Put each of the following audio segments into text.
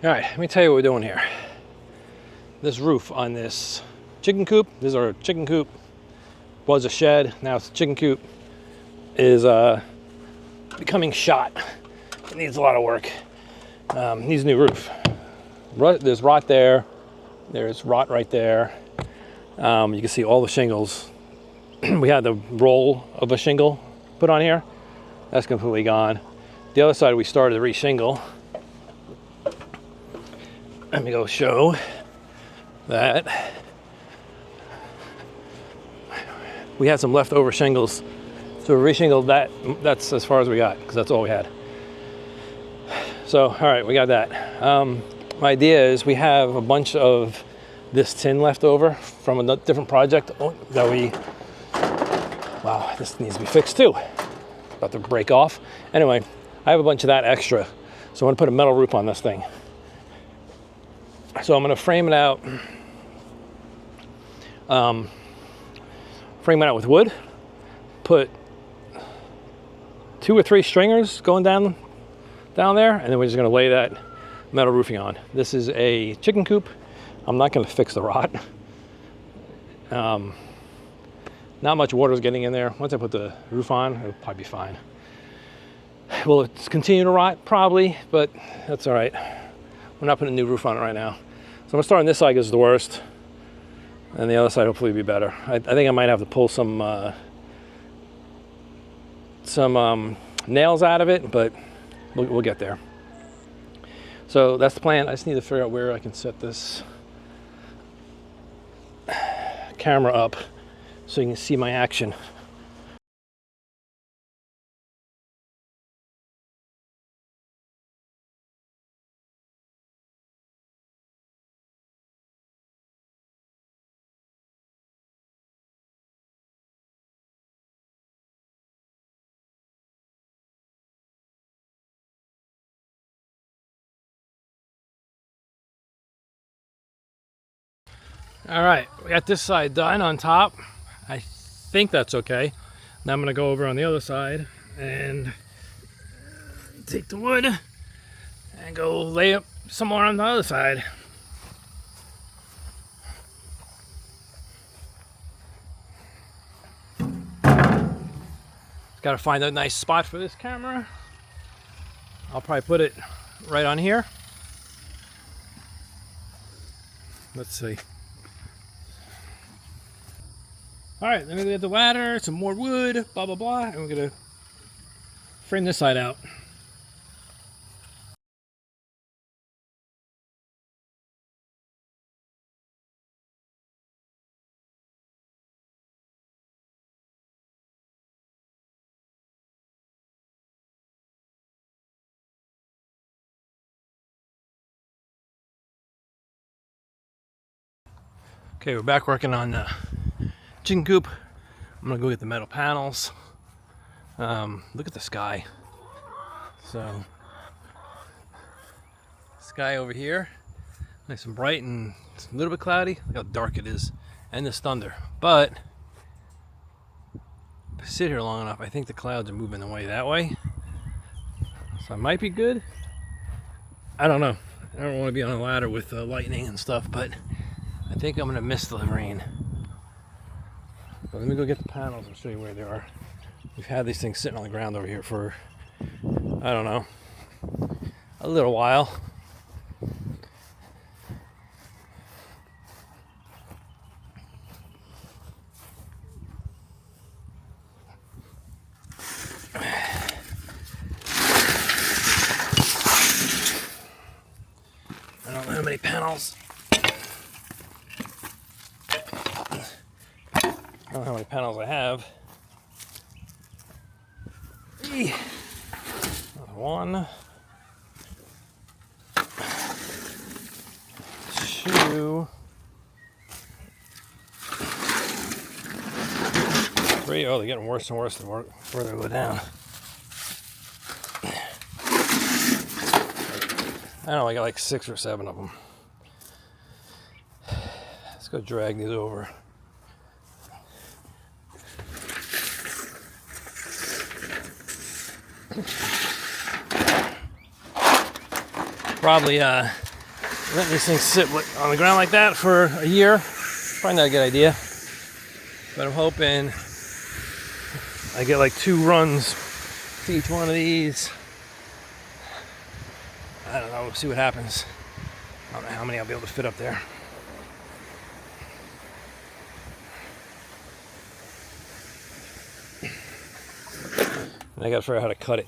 All right, let me tell you what we're doing here. This roof on this chicken coop, this is our chicken coop, was a shed, now it's a chicken coop, is becoming shot. It needs a lot of work. Needs a new roof. There's rot there, there's rot right there. You can see all the shingles. We had the roll of a shingle put on here. That's completely gone. The other side we started to re-shingle. Let me go show that. We had some leftover shingles. So we re-shingled that. That's as far as we got, because that's all we had. So, all right, we got that. My idea is we have a bunch of this tin left over from a different project that we, wow, this needs to be fixed too. About to break off. Anyway, I have a bunch of that extra. So I'm gonna put a metal roof on this thing. So I'm gonna frame it out with wood, put 2 or 3 stringers going down there, and then we're just gonna lay that metal roofing on. This is a chicken coop. I'm not gonna fix the rot. Not much water is getting in there. Once I put the roof on, it'll probably be fine. Will it continue to rot? Probably, but that's all right. We're not putting a new roof on it right now. So I'm gonna start on this side because it's the worst, and the other side hopefully will be better. I think I might have to pull some nails out of it, but we'll get there. So that's the plan. I just need to figure out where I can set this camera up so you can see my action. All right, we got this side done on top. I think that's okay. Now I'm gonna go over on the other side and take the wood and go lay it somewhere on the other side. Gotta find a nice spot for this camera. I'll probably put it right on here. Let's see. All right, then we get the ladder, some more wood, blah, blah, blah, and we're gonna frame this side out. Okay, we're back working on the chicken coop. I'm gonna go get the metal panels. Look at the sky. So, sky over here, nice and bright and it's a little bit cloudy. Look how dark it is, and this thunder. But if I sit here long enough, I think the clouds are moving away that way. So I might be good. I don't know. I don't want to be on a ladder with lightning and stuff, but I think I'm gonna miss the rain. So let me go get the panels and show you where they are. We've had these things sitting on the ground over here for, I don't know, a little while. I don't know how many panels. I don't know how many panels I have. 1, 2, 3. Oh, they're getting worse and worse the further they go down. I don't know, I got like 6 or 7 of them. Let's go drag these over. Probably Letting these things sit on the ground like that for a year, probably not a good idea. But I'm hoping I get like 2 runs to each one of these. I don't know, we'll see what happens. I don't know how many I'll be able to fit up there. And I gotta figure out how to cut it.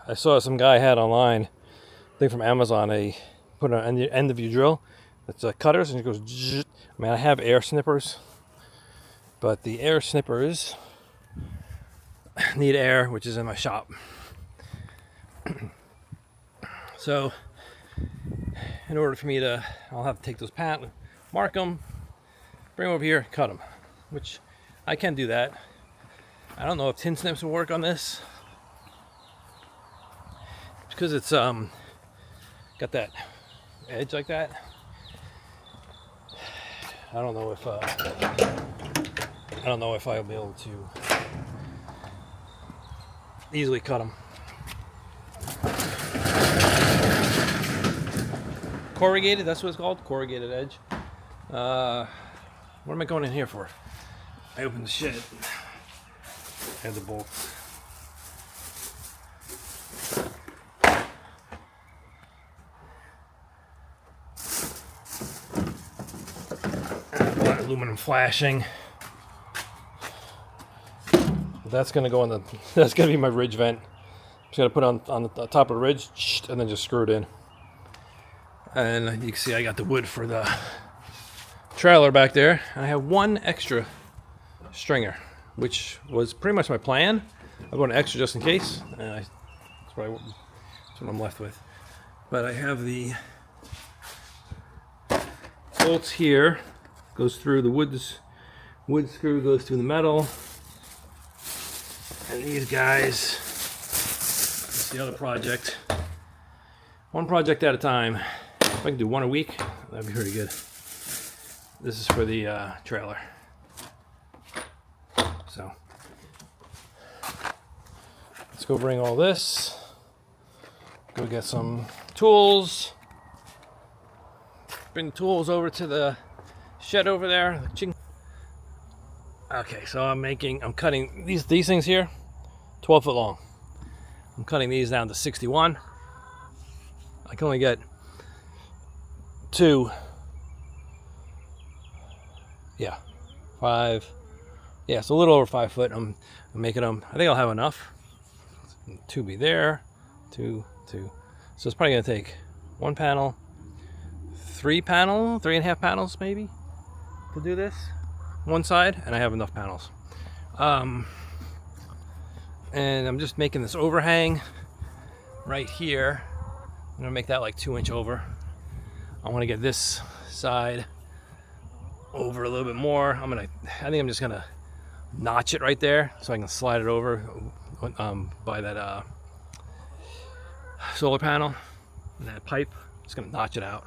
I saw some guy had online, I think from Amazon, they put an end of view drill. It's cutters and it goes zzz. I mean, I have air snippers, but the air snippers need air, which is in my shop. So in order for me to, I'll have to take those mark them, bring them over here, cut them, which I can do that. I don't know if tin snips will work on this because it's got that edge like that. I don't know if I'll be able to easily cut them. Corrugated, that's what it's called, corrugated edge. What am I going in here for? I opened the shed. I have the bolts. Aluminum flashing. That's gonna go on the. That's gonna be my ridge vent. Just gotta put it on the top of the ridge and then just screw it in. And you can see I got the wood for the trailer back there. And I have one extra stringer, which was pretty much my plan. I'm going extra just in case. And that's what I'm left with. But I have the bolts here. Goes through the wood screw goes through the metal, and these guys, that's the other project, one project at a time. If I can do one a week, that'd be pretty good. This is for the trailer. So let's go bring all this, go get some tools, bring the tools over to the shed over there. Okay, so I'm cutting these things here, 12 foot long. I'm cutting these down to 61. I can only get 2. Yeah, 5. Yeah, it's a little over 5 foot. I'm making them. I think I'll have enough. 2 be there, 2. So it's probably gonna take 1 panel, 3.5 panels maybe to do this one side, and I have enough panels. And I'm just making this overhang right here. I'm gonna make that like 2-inch over. I want to get this side over a little bit more. I think I'm just gonna notch it right there so I can slide it over by that solar panel and that pipe. Just gonna notch it out.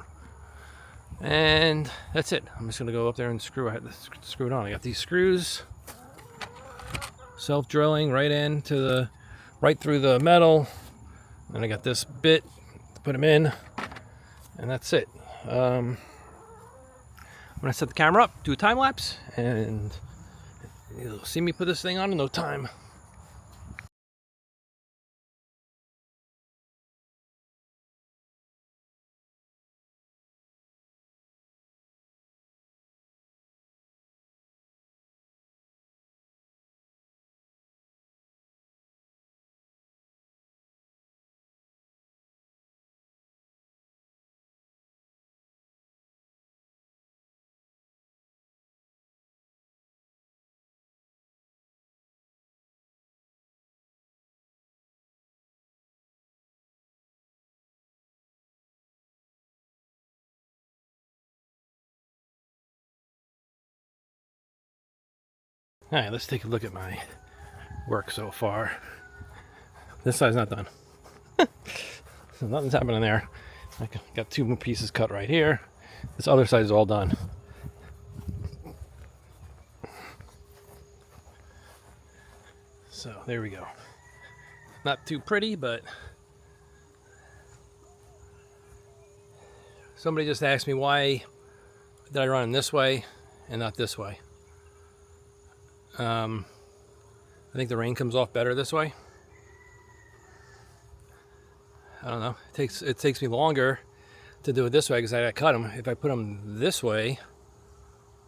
And that's it. I'm just gonna go up there and screw it on. I got these screws, self-drilling right through the metal, and I got this bit to put them in, and that's it. I'm gonna set the camera up, do a time lapse, and you'll see me put this thing on in no time. All right, let's take a look at my work so far. This side's not done. So nothing's happening there. I got 2 more pieces cut right here. This other side is all done. So there we go. Not too pretty, but Somebody just asked me why did I run them this way and not this way. I think the rain comes off better this way. I don't know. It takes me longer to do it this way because I cut them. If I put them this way,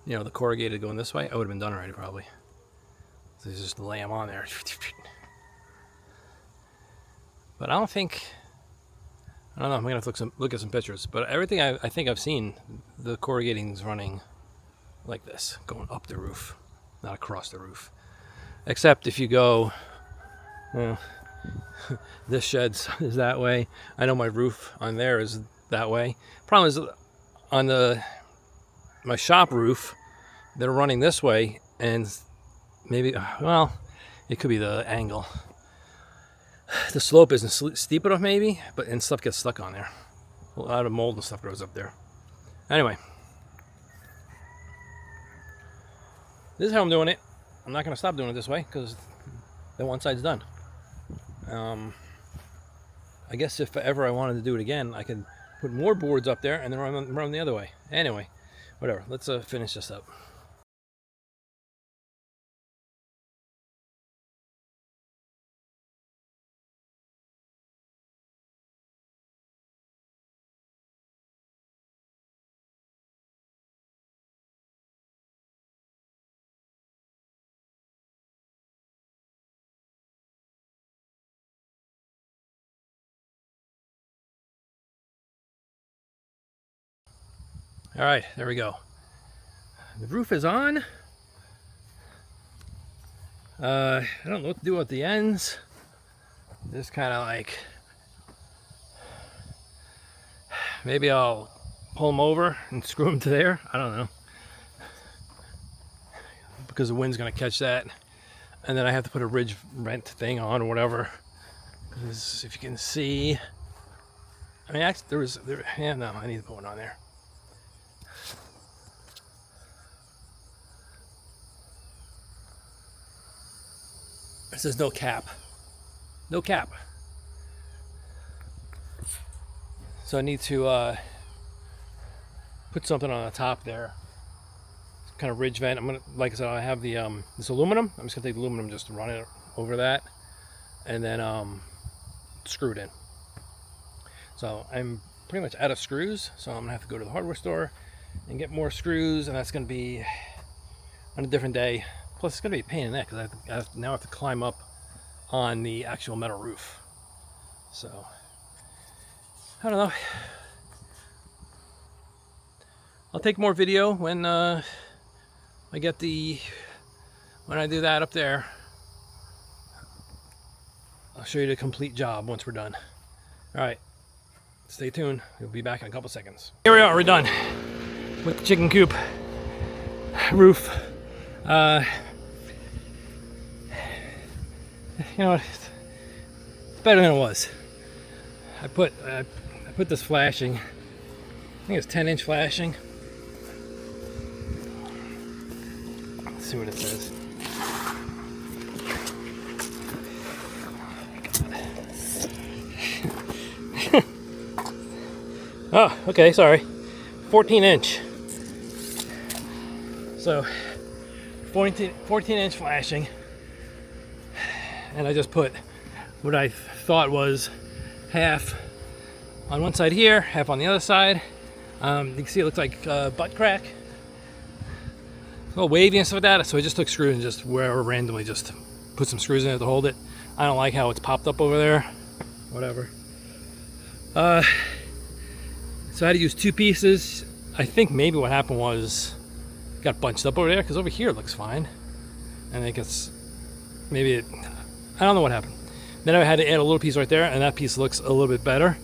you know, the corrugated going this way, I would have been done already probably. So just lay them on there. But I don't know. I'm gonna have to look at some pictures. But everything I think I've seen, the corrugating's running like this, going up the roof, not across the roof. Except if you go, well, this shed is that way. I know my roof on there is that way. Problem is, on my shop roof, they're running this way, and maybe, well, it could be the angle. The slope isn't steep enough, maybe, and stuff gets stuck on there. A lot of mold and stuff grows up there. Anyway, this is how I'm doing it. I'm not going to stop doing it this way because the one side's done. I guess if ever I wanted to do it again, I could put more boards up there and then run the other way. Anyway, whatever. Let's finish this up. All right, there we go. The roof is on. I don't know what to do at the ends. Just kind of like, maybe I'll pull them over and screw them to there. I don't know. Because the wind's gonna catch that. And then I have to put a ridge vent thing on or whatever. Because if you can see, I mean, actually, yeah, no, I need to put one on there. It says no cap. No cap. So I need to put something on the top there. Kind of ridge vent. I'm gonna, like I said, I have the this aluminum. I'm just gonna take the aluminum, just run it over that, and then screw it in. So I'm pretty much out of screws, so I'm gonna have to go to the hardware store and get more screws, and that's gonna be on a different day. Plus, it's gonna be a pain in the neck because I now have to climb up on the actual metal roof. So I don't know. I'll take more video when I do that up there. I'll show you the complete job once we're done. All right, stay tuned. We'll be back in a couple seconds. Here we are, we're done with the chicken coop roof. You know what? It's better than it was. I put this flashing. I think it's 10-inch flashing. Let's see what it says. Oh, okay, sorry. 14-inch. So 14-inch flashing. And I just put what I thought was half on one side here, half on the other side. You can see it looks like butt crack. It's a little wavy and stuff like that. So I just took screws and just wherever randomly just put some screws in it to hold it. I don't like how it's popped up over there. Whatever. So I had to use two pieces. I think maybe what happened was it got bunched up over there because over here it looks fine. And I guess maybe I don't know what happened. Then I had to add a little piece right there, and that piece looks a little bit better.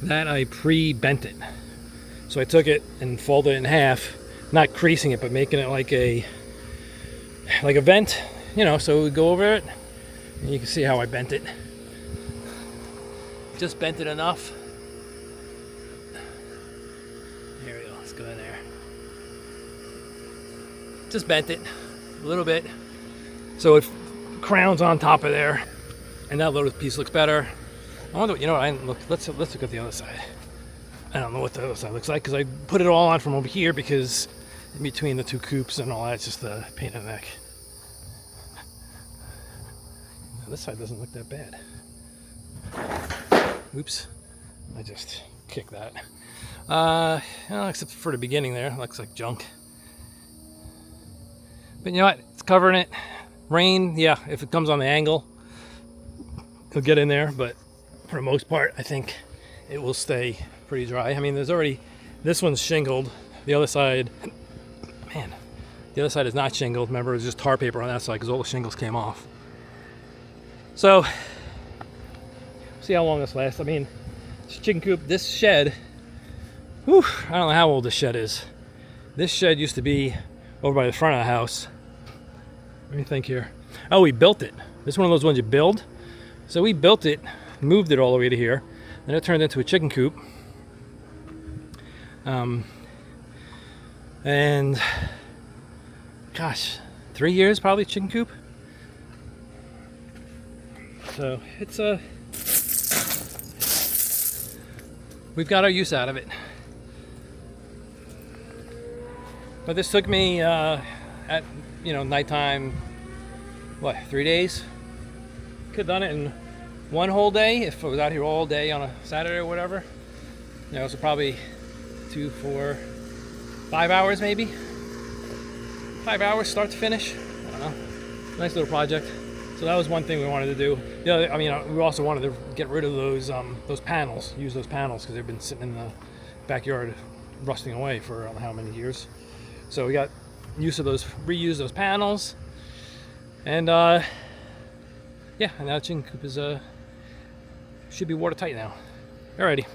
That I pre-bent it. So I took it and folded it in half, not creasing it, but making it like a vent, you know, so it would go over it. And you can see how I bent it. Just bent it enough. There we go, let's go in there. Just bent it a little bit. So it crowns on top of there, and that little piece looks better. I wonder, you know what? Let's look at the other side. I don't know what the other side looks like because I put it all on from over here because in between the two coops and all that, it's just a pain in the neck. Now, this side doesn't look that bad. Oops, I just kicked that. Well, except for the beginning there, it looks like junk. But you know what? It's covering it. Rain, yeah, if it comes on the angle, it'll get in there, but for the most part, I think it will stay pretty dry. I mean, there's already, this one's shingled. The other side, man, the other side is not shingled. Remember, it was just tar paper on that side because all the shingles came off. So, see how long this lasts. I mean, this chicken coop, this shed, whew, I don't know how old this shed is. This shed used to be over by the front of the house. What do you think here? Oh, we built it. This is one of those ones you build. So we built it, moved it all the way to here, and it turned into a chicken coop. And gosh, 3 years probably chicken coop. So it's we've got our use out of it. But this took me at nighttime, what, 3 days? Could have done it in one whole day if I was out here all day on a Saturday or whatever. So probably 2, 4, 5 hours maybe. 5 hours start to finish. I don't know. Nice little project. So that was one thing we wanted to do. I mean, we also wanted to get rid of those panels, use those panels because they've been sitting in the backyard rusting away for I don't know how many years. So we got use of those, reuse those panels, and yeah, and now the chicken coop is should be watertight now. Alrighty,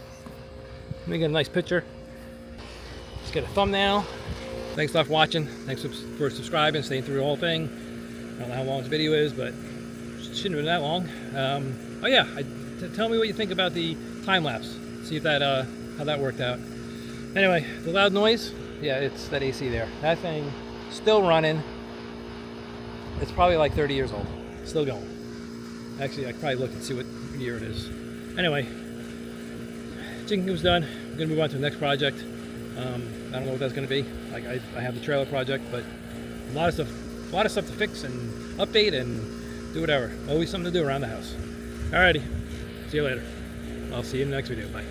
let me get a nice picture. Let's get a thumbnail. Thanks a lot for watching. Thanks for subscribing, staying through the whole thing. I don't know how long this video is, but it shouldn't have been that long. Oh yeah, tell me what you think about the time lapse. See if that how that worked out. Anyway, the loud noise. Yeah, it's that AC there. That thing still running. It's probably like 30 years old. Still going. Actually, I could probably look and see what year it is. Anyway, chicken coop's done. I'm gonna move on to the next project. I don't know what that's gonna be. Like I have the trailer project, but a lot of stuff to fix and update and do whatever. Always something to do around the house. Alrighty, see you later. I'll see you in the next video. Bye.